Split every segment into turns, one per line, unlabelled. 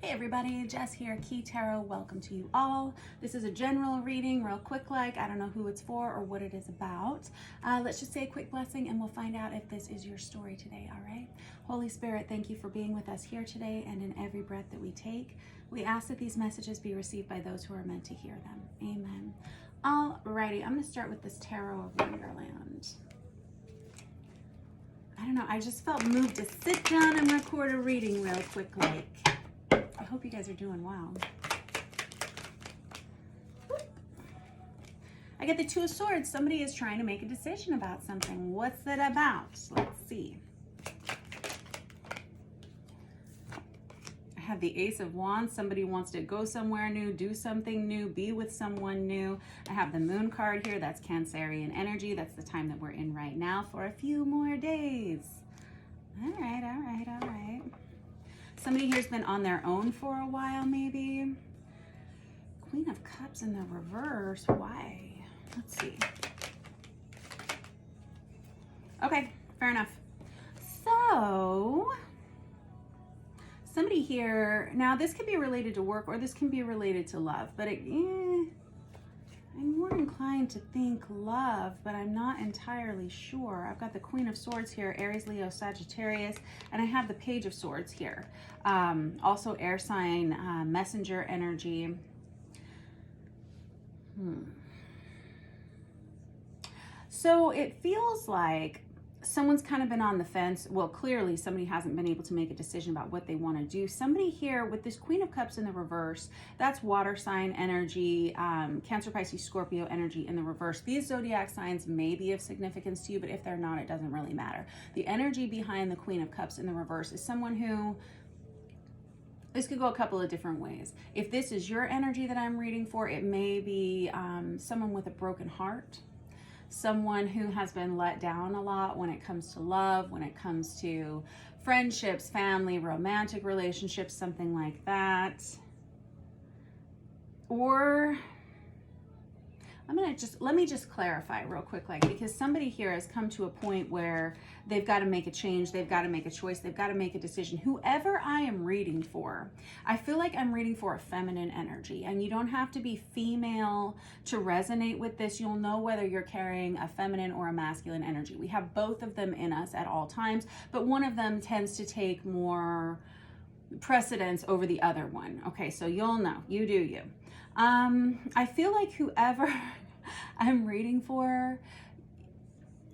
Hey everybody, Jess here, Key Tarot. Welcome to you all. This is a general reading, real quick like. I don't know who it's for or what it is about. Let's just say a quick blessing and we'll find out if this is your story today, all right? Holy Spirit, thank you for being with us here today and in every breath that we take. We ask that these messages be received by those who are meant to hear them. Amen. Alrighty, I'm going to start with this Tarot of Wonderland. I don't know, I just felt moved to sit down and record a reading real quick like. I hope you guys are doing well. I get the Two of Swords. Somebody is trying to make a decision about something. What's it about? Let's see. I have the Ace of Wands. Somebody wants to go somewhere new, do something new, be with someone new. I have the Moon card here. That's Cancerian energy. That's the time that we're in right now for a few more days. All right, all right, all right. Somebody here's been on their own for a while, maybe. Queen of Cups in the reverse. Why? Let's see. Okay, fair enough. So, somebody here, now this could be related to work or this can be related to love, but I'm more inclined to think love, but I'm not entirely sure. I've got the Queen of Swords here, Aries, Leo, Sagittarius, and I have the Page of Swords here. Also air sign, messenger energy. So it feels like someone's kind of been on the fence. Well, clearly somebody hasn't been able to make a decision about what they want to do. Somebody here with this Queen of Cups in the reverse, that's water sign energy, Cancer, Pisces, Scorpio energy in the reverse. These zodiac signs may be of significance to you, but if they're not, it doesn't really matter. The energy behind the Queen of Cups in the reverse is someone who, this could go a couple of different ways. If this is your energy that I'm reading for, it may be someone with a broken heart. Someone who has been let down a lot when it comes to love, when it comes to friendships, family, romantic relationships, something like that. Or let me just clarify real quick, like, because somebody here has come to a point where they've got to make a change, they've got to make a choice, they've got to make a decision. Whoever I am reading for, I feel like I'm reading for a feminine energy, and you don't have to be female to resonate with this. You'll know whether you're carrying a feminine or a masculine energy. We have both of them in us at all times, but one of them tends to take more precedence over the other one. Okay, so you'll know, you do you. I feel like whoever I'm reading for,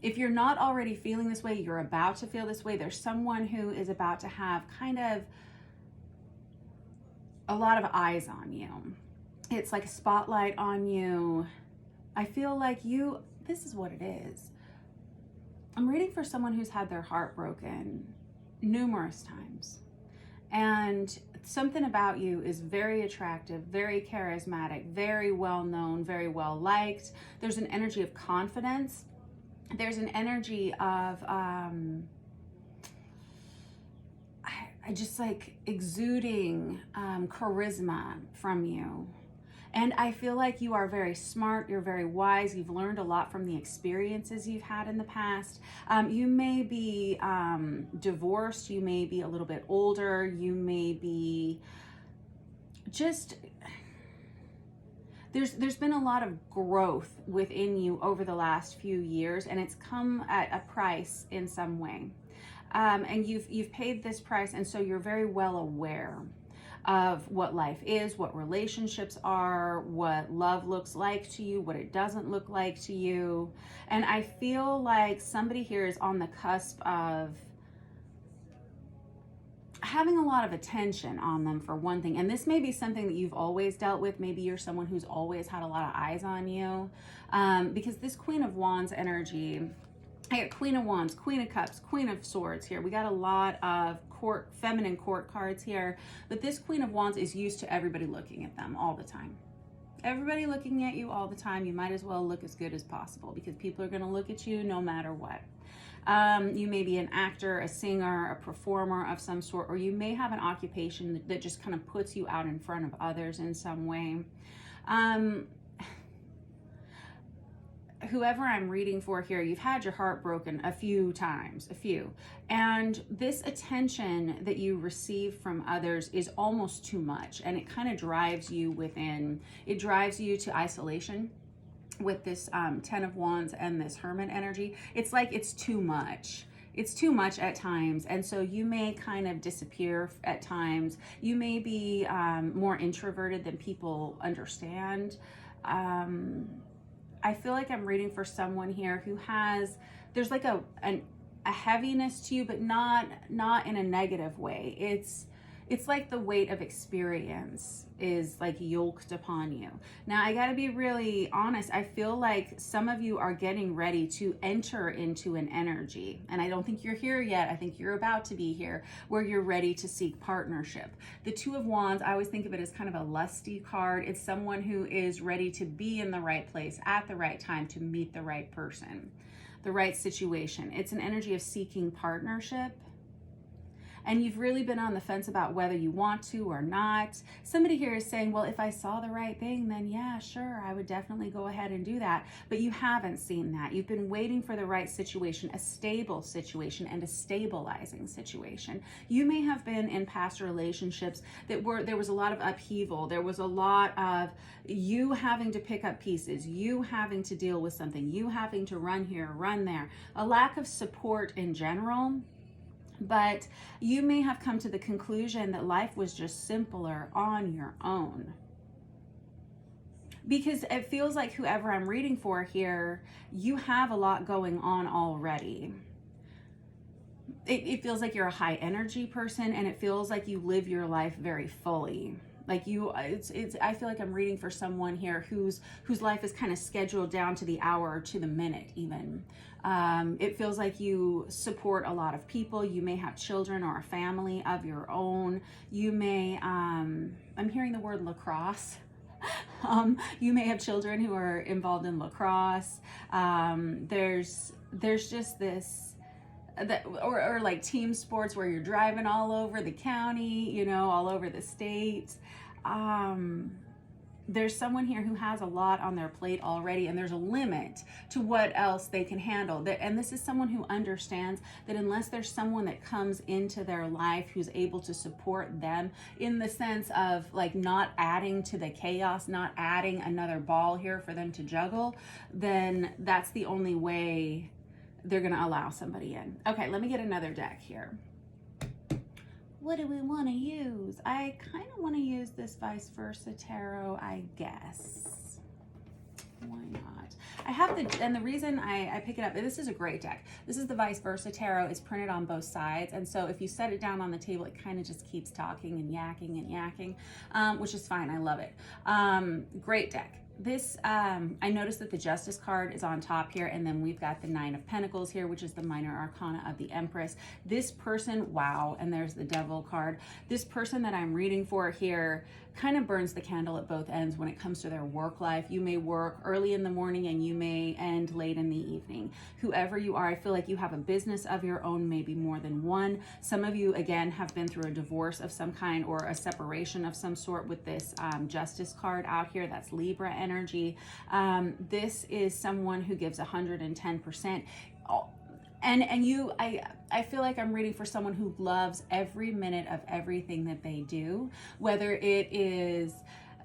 if you're not already feeling this way, you're about to feel this way. There's someone who is about to have kind of a lot of eyes on you. It's like a spotlight on you. I feel like this is what it is. I'm reading for someone who's had their heart broken numerous times. And something about you is very attractive, very charismatic, very well known, very well liked. There's an energy of confidence. There's an energy of, I just like exuding charisma from you. And I feel like you are very smart, you're very wise, you've learned a lot from the experiences you've had in the past. You may be divorced, you may be a little bit older, you may be just, there's been a lot of growth within you over the last few years, and it's come at a price in some way. And you've paid this price, and so you're very well aware of what life is, what relationships are, what love looks like to you, what it doesn't look like to you. And I feel like somebody here is on the cusp of having a lot of attention on them, for one thing. And this may be something that you've always dealt with. Maybe you're someone who's always had a lot of eyes on you. Because this Queen of Wands energy, I got Queen of Wands, Queen of Cups, Queen of Swords here. We got a lot of feminine court cards here, but this Queen of Wands is used to everybody looking at them all the time. Everybody looking at you all the time. You might as well look as good as possible because people are going to look at you no matter what. You may be an actor, a singer, a performer of some sort, or you may have an occupation that just kind of puts you out in front of others in some way. whoever I'm reading for here, you've had your heart broken a few times, and this attention that you receive from others is almost too much, and it kind of drives you within. It drives you to isolation with this 10 of Wands and this Hermit energy. It's like it's too much. It's too much at times, and so you may kind of disappear at times. You may be more introverted than people understand. I feel like I'm reading for someone here who has, there's like a heaviness to you, but not in a negative way. It's like the weight of experience is like yoked upon you. Now, I got to be really honest. I feel like some of you are getting ready to enter into an energy, and I don't think you're here yet. I think you're about to be here, where you're ready to seek partnership. The Two of Wands, I always think of it as kind of a lusty card. It's someone who is ready to be in the right place at the right time to meet the right person, the right situation. It's an energy of seeking partnership. And you've really been on the fence about whether you want to or not. Somebody here is saying, well, if I saw the right thing, then yeah, sure, I would definitely go ahead and do that. But you haven't seen that. You've been waiting for the right situation, a stable situation and a stabilizing situation. You may have been in past relationships that there was a lot of upheaval. There was a lot of you having to pick up pieces, you having to deal with something, you having to run here, run there, a lack of support in general. But you may have come to the conclusion that life was just simpler on your own. Because it feels like whoever I'm reading for here, you have a lot going on already. It feels like you're a high energy person, and it feels like you live your life very fully. Like I feel like I'm reading for someone here whose life is kind of scheduled down to the hour or to the minute even. It feels like you support a lot of people. You may have children or a family of your own. You may, I'm hearing the word lacrosse. You may have children who are involved in lacrosse. There's just this, or like team sports where you're driving all over the county, you know, all over the state. There's someone here who has a lot on their plate already, and there's a limit to what else they can handle. And this is someone who understands that unless there's someone that comes into their life who's able to support them in the sense of like not adding to the chaos, not adding another ball here for them to juggle, then that's the only way they're going to allow somebody in. Okay, let me get another deck here. What do we want to use? I kind of want to use this Vice Versa Tarot, I guess. Why not? I have and the reason I pick it up, this is a great deck. This is the Vice Versa Tarot. It's printed on both sides. And so if you set it down on the table, it kind of just keeps talking and yakking, which is fine. I love it. Great deck. This, I noticed that the Justice card is on top here, and then we've got the Nine of Pentacles here, which is the minor arcana of the Empress. This person, wow, and there's the Devil card. This person that I'm reading for here kind of burns the candle at both ends when it comes to their work life. You may work early in the morning and you may end late in the evening. Whoever you are, I feel like you have a business of your own, maybe more than one. Some of you, again, have been through a divorce of some kind or a separation of some sort with this Justice card out here. That's Libra energy. This is someone who gives 110%. And you, I feel like I'm reading for someone who loves every minute of everything that they do, whether it is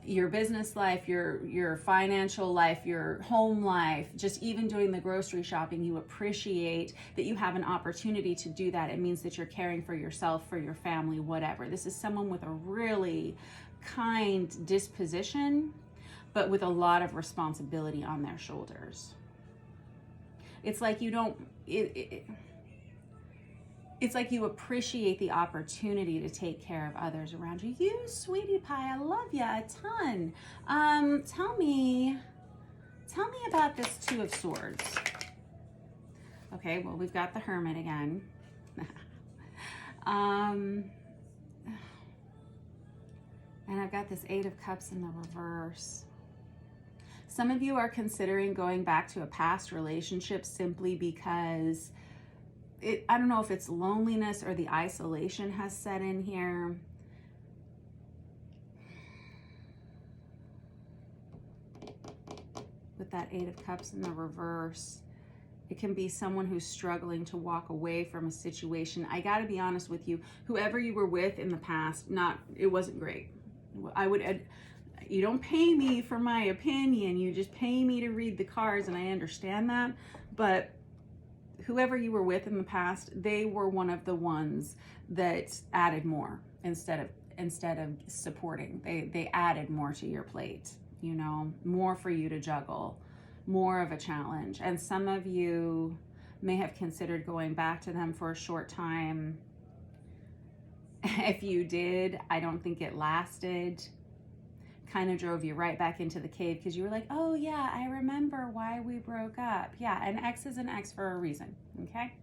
your business life, your financial life, your home life, just even doing the grocery shopping. You appreciate that you have an opportunity to do that. It means that you're caring for yourself, for your family, whatever. This is someone with a really kind disposition, but with a lot of responsibility on their shoulders. It's like you don't, it's like you appreciate the opportunity to take care of others around you. You, sweetie pie, I love you a ton. Tell me about this Two of Swords. Okay, well, we've got the Hermit again. And I've got this Eight of Cups in the reverse. Some of you are considering going back to a past relationship simply because I don't know if it's loneliness or the isolation has set in here. With with that Eight of Cups in the reverse. It can be someone who's struggling to walk away from a situation. I got to be honest with you. Whoever you were with in the past, it wasn't great. You don't pay me for my opinion. You just pay me to read the cards, and I understand that. But whoever you were with in the past, they were one of the ones that added more instead of supporting. They added more to your plate, you know, more for you to juggle, more of a challenge. And some of you may have considered going back to them for a short time. If you did, I don't think it lasted. Kind of drove you right back into the cave because you were like, oh yeah, I remember why we broke up. Yeah, an ex is an ex for a reason, okay?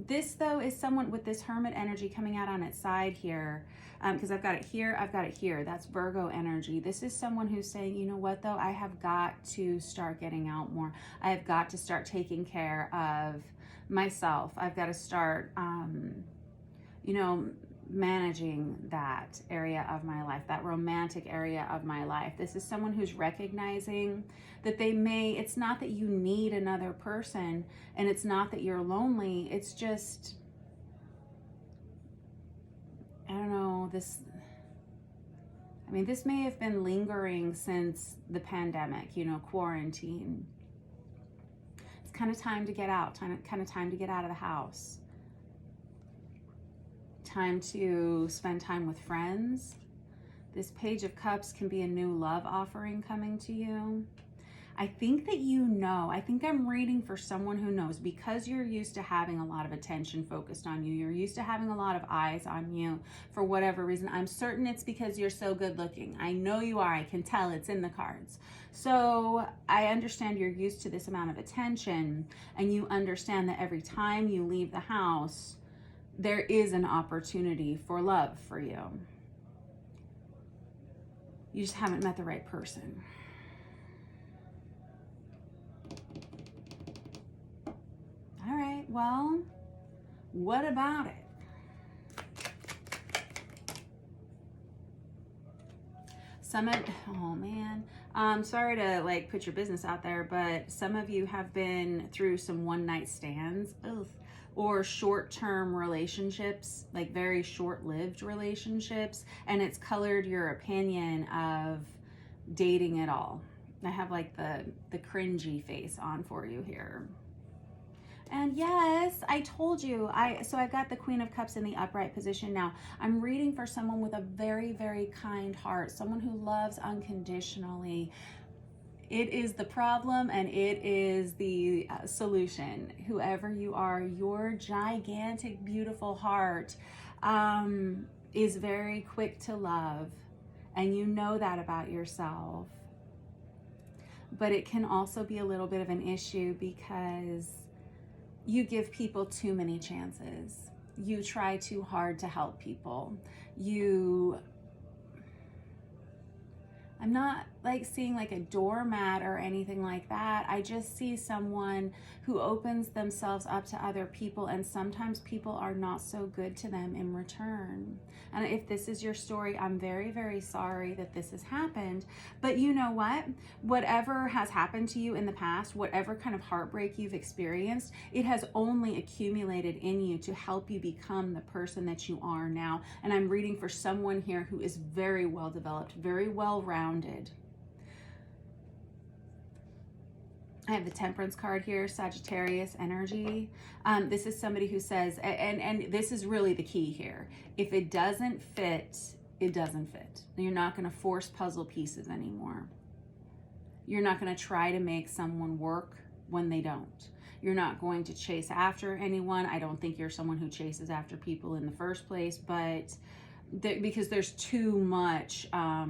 This though is someone with this Hermit energy coming out on its side here, because I've got it here, I've got it here. That's Virgo energy. This is someone who's saying, you know what though, I have got to start getting out more. I have got to start taking care of myself. I've got to start, you know, managing that area of my life, that romantic area of my life. This is someone who's recognizing that it's not that you need another person, and it's not that you're lonely. It's just, I don't know, this may have been lingering since the pandemic, you know, quarantine. It's kind of time to get out, kind of time to get out of the house. Time to spend time with friends. This Page of Cups can be a new love offering coming to you. I think that you know, I think I'm reading for someone who knows, because you're used to having a lot of attention focused on you. You're used to having a lot of eyes on you for whatever reason. I'm certain it's because you're so good looking. I know you are. I can tell, it's in the cards. So I understand you're used to this amount of attention, and you understand that every time you leave the house, there is an opportunity for love for you. You just haven't met the right person. All right, well, what about it? Oh man, sorry to like put your business out there, but some of you have been through some one-night stands. Ugh. Or short-term relationships, like very short-lived relationships, and it's colored your opinion of dating at all. I have like the cringy face on for you here. And yes, I told you, so I've got the Queen of Cups in the upright position now. I'm reading for someone with a very, very kind heart, someone who loves unconditionally. It is the problem, and it is the solution. Whoever you are, your gigantic, beautiful heart is very quick to love, and you know that about yourself. But it can also be a little bit of an issue because you give people too many chances. You try too hard to help people. I'm not like seeing like a doormat or anything like that. I just see someone who opens themselves up to other people, and sometimes people are not so good to them in return. And if this is your story, I'm very, very sorry that this has happened. But you know what? Whatever has happened to you in the past, whatever kind of heartbreak you've experienced, it has only accumulated in you to help you become the person that you are now. And I'm reading for someone here who is very well developed, very well rounded. I have the Temperance card here, Sagittarius energy. This is somebody who says, and this is really the key here, if it doesn't fit, it doesn't fit. You're not going to force puzzle pieces anymore. You're not going to try to make someone work when they don't. You're not going to chase after anyone. I don't think you're someone who chases after people in the first place, but because there's too much, I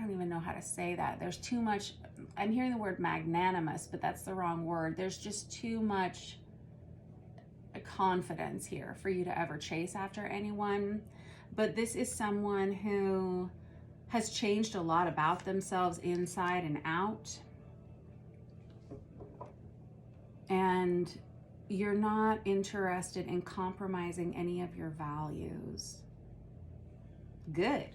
don't even know how to say that. There's too much, I'm hearing the word magnanimous, but that's the wrong word. There's just too much confidence here for you to ever chase after anyone. But this is someone who has changed a lot about themselves inside and out. And you're not interested in compromising any of your values. Good.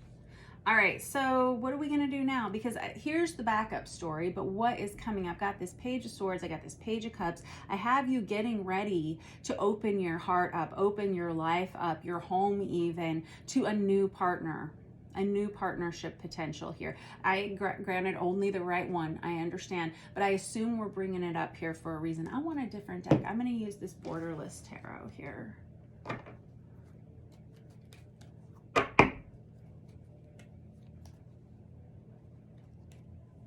All right, so what are we going to do now? Because here's the backup story, but what is coming? I've got this Page of Swords, I got this Page of Cups. I have you getting ready to open your heart up, open your life up, your home even, to a new partner, a new partnership potential here. Granted, only the right one, I understand, but I assume we're bringing it up here for a reason. I want a different deck. I'm going to use this Borderless Tarot here.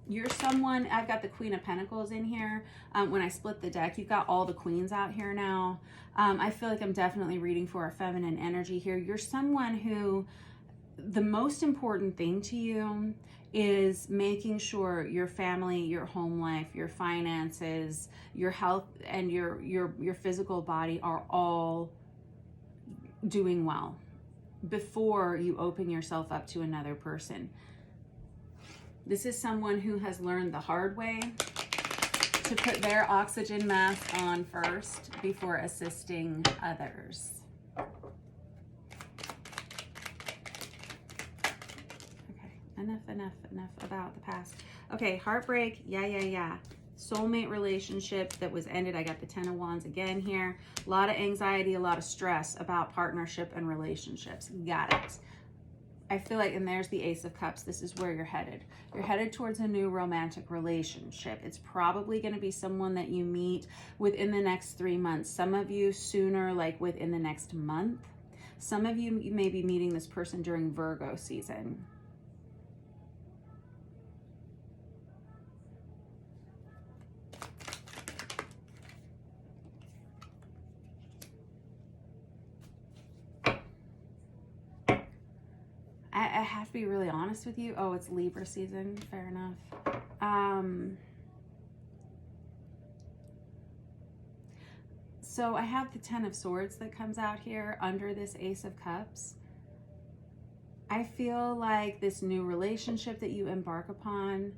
You're someone, I've got the Queen of Pentacles in here. When I split the deck, you've got all the queens out here now. I feel like I'm definitely reading for a feminine energy here. You're someone who, the most important thing to you is making sure your family, your home life, your finances, your health, and your physical body are all doing well before you open yourself up to another person. This is someone who has learned the hard way to put their oxygen mask on first before assisting others. Okay, enough about the past. Okay, heartbreak, yeah. Soulmate relationship that was ended. I got the Ten of Wands again here. A lot of anxiety, a lot of stress about partnership and relationships. Got it. I feel like, and there's the Ace of Cups, this is where you're headed. You're headed towards a new romantic relationship. It's probably going to be someone that you meet within the next 3 months. Some of you sooner, like within the next month. Some of you may be meeting this person during Virgo season. I have to be really honest with you. Oh, it's Libra season. Fair enough. So I have the Ten of Swords that comes out here under this Ace of Cups. I feel like this new relationship that you embark upon,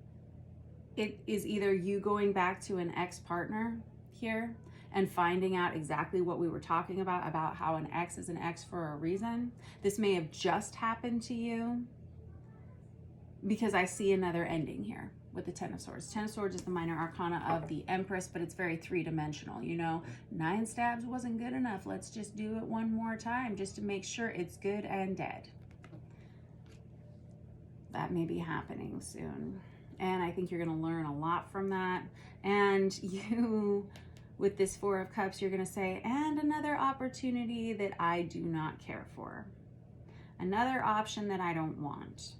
it is either you going back to an ex-partner here and finding out exactly what we were talking about how an ex is an ex for a reason. This may have just happened to you, because I see another ending here with the Ten of Swords. Ten of Swords is the minor arcana of the Empress, but it's very three-dimensional. You know, 9 stabs wasn't good enough. Let's just do it one more time just to make sure it's good and dead. That may be happening soon. And I think you're going to learn a lot from that. And you, with this Four of Cups, you're going to say, and another opportunity that I do not care for. Another option that I don't want.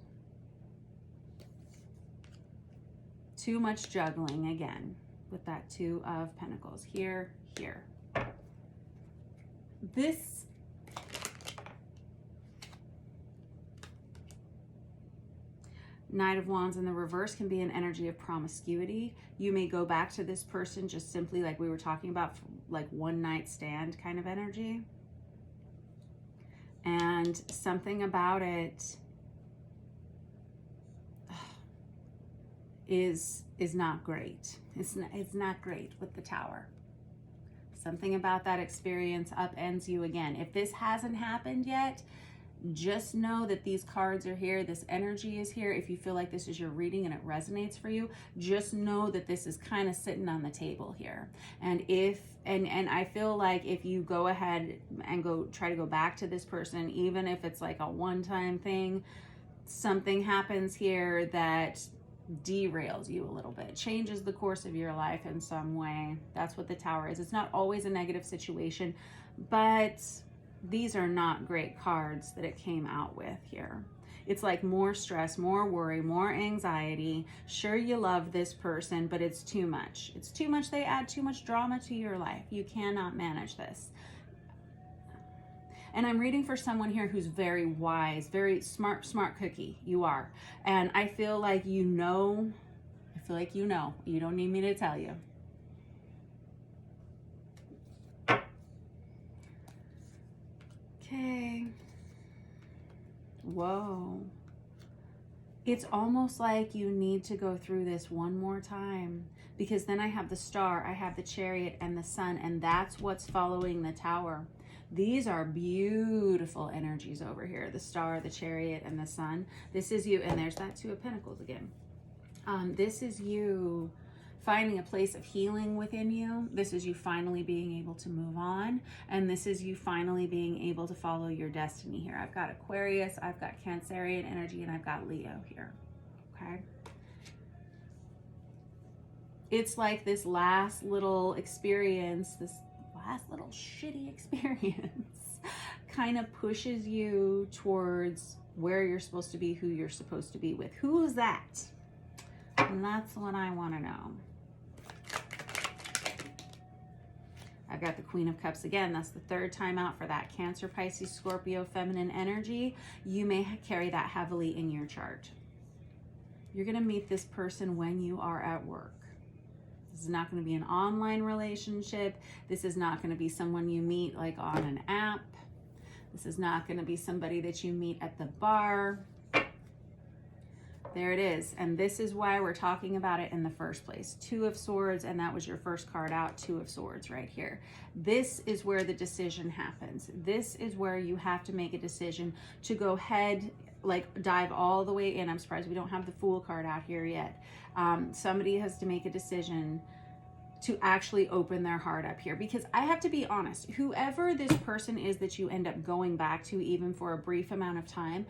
Too much juggling again with that Two of Pentacles. Here. This Knight of Wands in the reverse can be an energy of promiscuity. You may go back to this person just simply like we were talking about, like one night stand kind of energy. And something about it is not great. It's not great with the Tower. Something about that experience upends you again. If this hasn't happened yet, just know that these cards are here. This energy is here. If you feel like this is your reading and it resonates for you, just know that this is kind of sitting on the table here. And I feel like if you go ahead and try to go back to this person, even if it's like a one-time thing, something happens here that derails you a little bit, changes the course of your life in some way. That's what the Tower is. It's not always a negative situation, but these are not great cards that it came out with here. It's like more stress, more worry, more anxiety. Sure, you love this person, but it's too much. It's too much. They add too much drama to your life. You cannot manage this. And I'm reading for someone here who's very wise, very smart cookie. You are. And I feel like you know. You don't need me to tell you. Okay. Whoa. It's almost like you need to go through this one more time, because then I have the Star, I have the Chariot and the Sun, and that's what's following the Tower. These are beautiful energies over here. The Star, the Chariot, and the Sun. This is you, and there's that Two of Pentacles again. This is you finding a place of healing within you. This is you finally being able to move on. And this is you finally being able to follow your destiny here. I've got Aquarius, I've got Cancerian energy, and I've got Leo here. Okay. It's like this last little experience, this last little shitty experience kind of pushes you towards where you're supposed to be, who you're supposed to be with. Who's that? And that's what I want to know. I've got the Queen of Cups again. That's the third time out for that Cancer, Pisces, Scorpio, feminine energy. You may carry that heavily in your chart. You're going to meet this person when you are at work. This is not going to be an online relationship. This is not going to be someone you meet like on an app. This is not going to be somebody that you meet at the bar. There it is. And this is why we're talking about it in the first place. Two of Swords, and that was your first card out, Two of Swords right here. This is where the decision happens. This is where you have to make a decision to go ahead, like dive all the way in. I'm surprised we don't have the Fool card out here yet. Somebody has to make a decision to actually open their heart up here, because I have to be honest, whoever this person is that you end up going back to, even for a brief amount of time,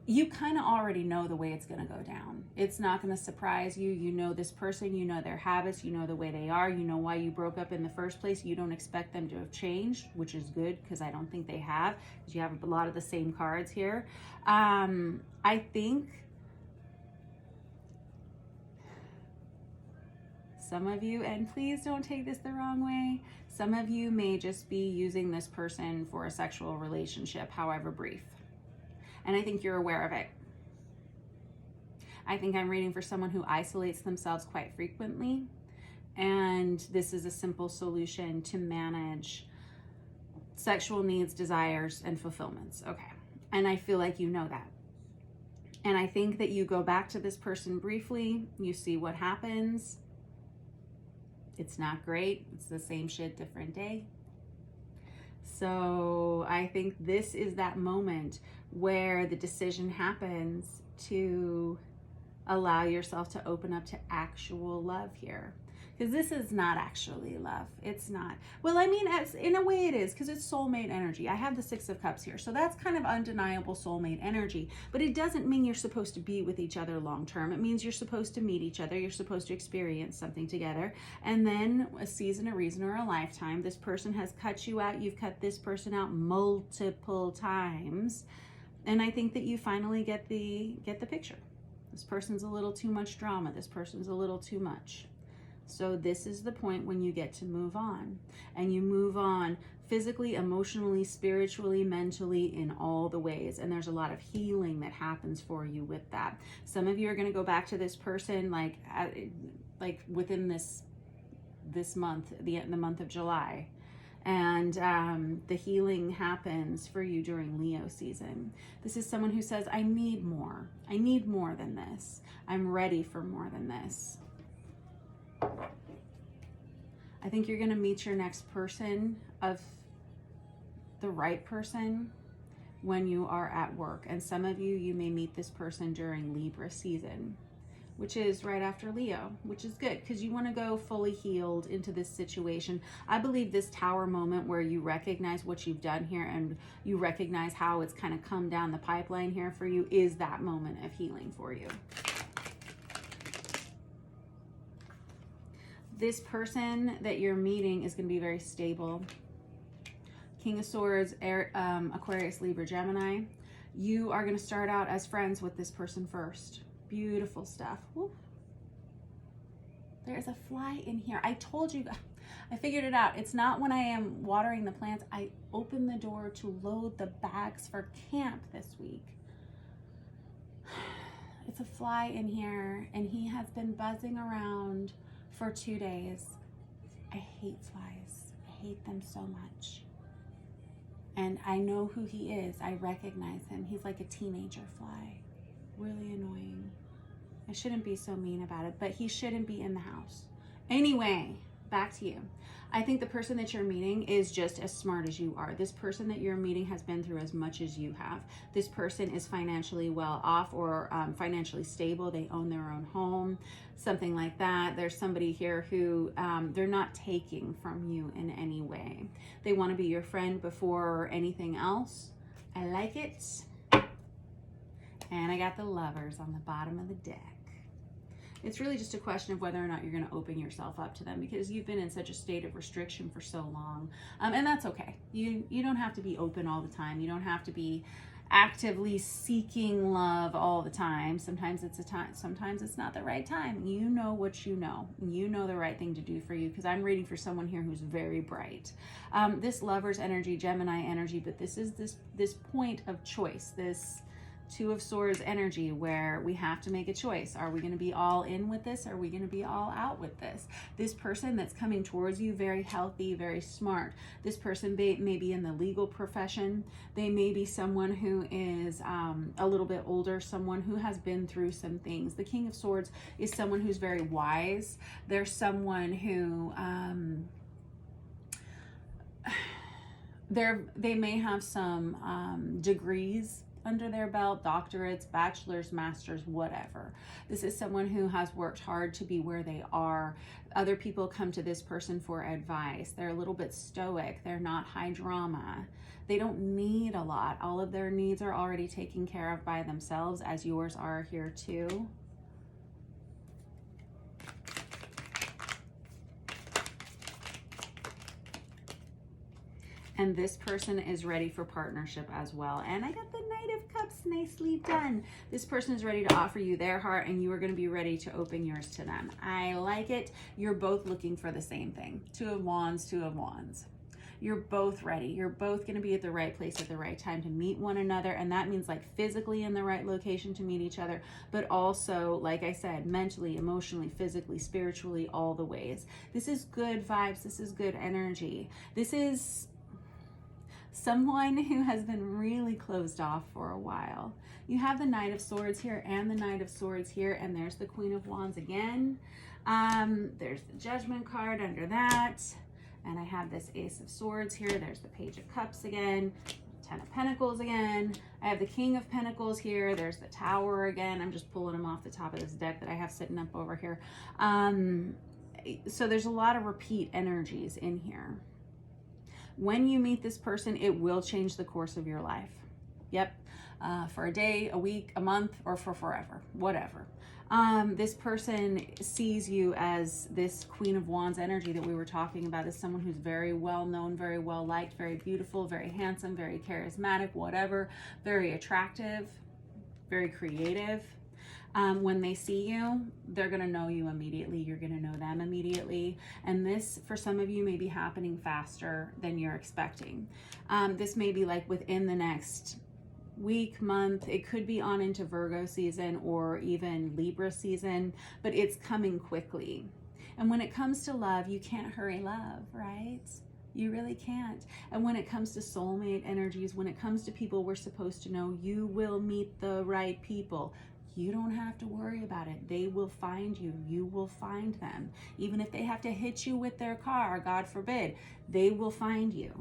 you kind of already know the way it's going to go down. It's not going to surprise you. You know this person, you know their habits, you know the way they are, you know why you broke up in the first place. You don't expect them to have changed, which is good, because I don't think they have, because you have a lot of the same cards here. I think some of you, and please don't take this the wrong way, some of you may just be using this person for a sexual relationship, however brief. And I think you're aware of it. I think I'm reading for someone who isolates themselves quite frequently. And this is a simple solution to manage sexual needs, desires, and fulfillments. Okay. And I feel like you know that. And I think that you go back to this person briefly. You see what happens. It's not great. It's the same shit, different day. So I think this is that moment where the decision happens to allow yourself to open up to actual love here. Because this is not actually love. It's not. Well, I mean, in a way it is, because it's soulmate energy. I have the Six of Cups here. So that's kind of undeniable soulmate energy. But it doesn't mean you're supposed to be with each other long term. It means you're supposed to meet each other. You're supposed to experience something together. And then a season, a reason, or a lifetime. This person has cut you out. You've cut this person out multiple times. And I think that you finally get the picture. This person's a little too much drama. This person's a little too much. So this is the point when you get to move on. And you move on physically, emotionally, spiritually, mentally, in all the ways. And there's a lot of healing that happens for you with that. Some of you are going to go back to this person like within this month, the month of July. And the healing happens for you during Leo season. This is someone who says, I need more. I need more than this. I'm ready for more than this. I think you're going to meet your next person, of the right person, when you are at work. And some of you, you may meet this person during Libra season, which is right after Leo, which is good because you want to go fully healed into this situation. I believe this Tower moment where you recognize what you've done here and you recognize how it's kind of come down the pipeline here for you is that moment of healing for you. This person that you're meeting is going to be very stable. King of Swords, Aquarius, Libra, Gemini. You are going to start out as friends with this person first. Beautiful stuff. Woo. There's a fly in here. I told you, I figured it out. It's not when I am watering the plants. I open the door to load the bags for camp this week. It's a fly in here, and he has been buzzing around for 2 days. I hate flies. I hate them so much. And I know who he is. I recognize him. He's like a teenager fly. Really annoying. I shouldn't be so mean about it, but he shouldn't be in the house. Anyway, back to you. I think the person that you're meeting is just as smart as you are. This person that you're meeting has been through as much as you have. This person is financially well off or financially stable. They own their own home, something like that. There's somebody here who they're not taking from you in any way. They want to be your friend before anything else. I like it. And I got the Lovers on the bottom of the deck. It's really just a question of whether or not you're going to open yourself up to them, because you've been in such a state of restriction for so long. And that's okay. You don't have to be open all the time. You don't have to be actively seeking love all the time. Sometimes it's sometimes it's not the right time. You know what you know. You know the right thing to do for you, because I'm reading for someone here who's very bright. This Lover's energy, Gemini energy, but this is this point of choice, this Two of Swords energy, where we have to make a choice. Are we going to be all in with this? Or are we going to be all out with this? This person that's coming towards you, very healthy, very smart. This person may be in the legal profession. They may be someone who is a little bit older, someone who has been through some things. The King of Swords is someone who's very wise. There's someone who they may have some degrees under their belt, doctorates, bachelor's, master's, whatever. This is someone who has worked hard to be where they are. Other people come to this person for advice. They're a little bit stoic. They're not high drama. They don't need a lot. All of their needs are already taken care of by themselves, as yours are here too. And this person is ready for partnership as well. And I got the Knight of Cups, nicely done. This person is ready to offer you their heart, and you are going to be ready to open yours to them. I like it. You're both looking for the same thing. Two of Wands, Two of Wands. You're both ready. You're both going to be at the right place at the right time to meet one another. And that means like physically in the right location to meet each other, but also, like I said, mentally, emotionally, physically, spiritually, all the ways. This is good vibes. This is good energy. This is someone who has been really closed off for a while. You have the Knight of Swords here and the Knight of Swords here, and there's the Queen of Wands again. There's the Judgment card under that, and I have this Ace of Swords here. There's the Page of Cups again, Ten of Pentacles again. I have the King of Pentacles here. There's the Tower again. I'm just pulling them off the top of this deck that I have sitting up over here. So there's a lot of repeat energies in here. When you meet this person, it will change the course of your life. Yep. For a day, a week, a month, or for forever, whatever. This person sees you as this Queen of Wands energy that we were talking about, as someone who's very well known, very well liked, very beautiful, very handsome, very charismatic, whatever, very attractive, very creative. When they see you, they're going to know you immediately. You're going to know them immediately. And this, for some of you, may be happening faster than you're expecting. This may be like within the next week, month. It could be on into Virgo season or even Libra season, but it's coming quickly. And when it comes to love, you can't hurry love, right? You really can't. And when it comes to soulmate energies, when it comes to people we're supposed to know, you will meet the right people. You don't have to worry about it. They will find you. You will find them. Even if they have to hit you with their car, God forbid, they will find you.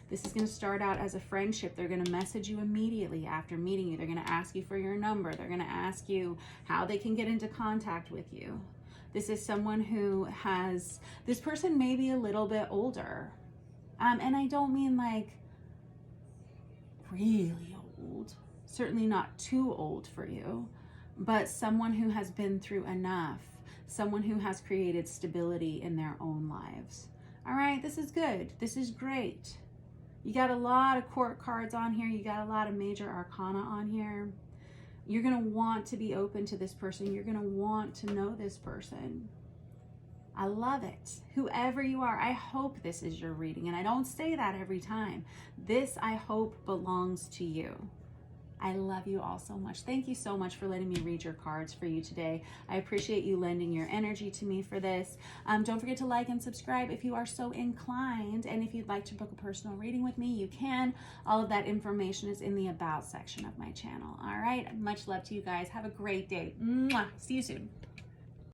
This is going to start out as a friendship. They're going to message you immediately after meeting you. They're going to ask you for your number. They're going to ask you how they can get into contact with you. This is someone who has, this person may be a little bit older. And I don't mean like really old. Certainly not too old for you. But someone who has been through enough, someone who has created stability in their own lives. All right, this is good. This is great. You got a lot of court cards on here. You got a lot of major arcana on here. You're going to want to be open to this person. You're going to want to know this person. I love it. Whoever you are, I hope this is your reading. And I don't say that every time. This, I hope, belongs to you. I love you all so much. Thank you so much for letting me read your cards for you today. I appreciate you lending your energy to me for this. Don't forget to like and subscribe if you are so inclined. And if you'd like to book a personal reading with me, you can. All of that information is in the About section of my channel. All right. Much love to you guys. Have a great day. Mwah. See you soon.